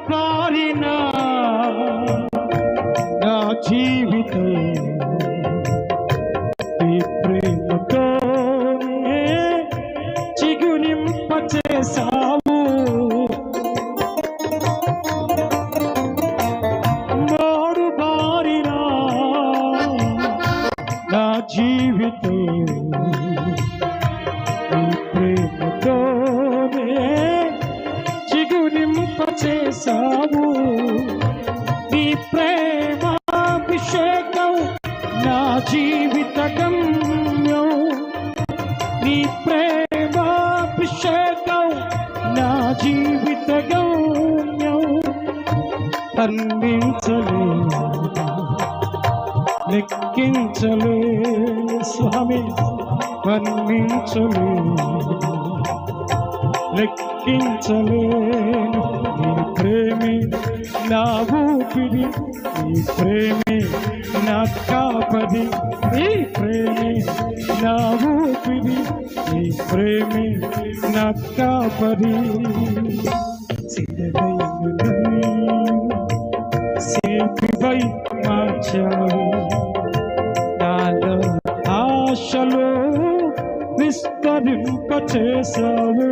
బారిన నా జీవితం నీ ప్రేమతోనే చిగురింపచేసావు. మోడు బారిన నా జీవితం నీ ప్రేమతోనే చిగురింపచేసావు. నీ ప్రేమాభిషేకం నా జీవిత గమ్యం. నీ ప్రేమాభిషేకం నా జీవిత గమ్యం. వర్ణించలేను లెక్కించలేను స్వామి, వర్ణించలేను లెక్కించలేను. నీ ప్రేమే నా ఊపిరి, నీ ప్రేమే నా కాపరి. నీ ప్రేమే నా ఊపిరి, నీ ప్రేమే నా కాపరి. శిల్పివై మార్చావు, నాలో ఆశలో విస్తరింపచేసావు.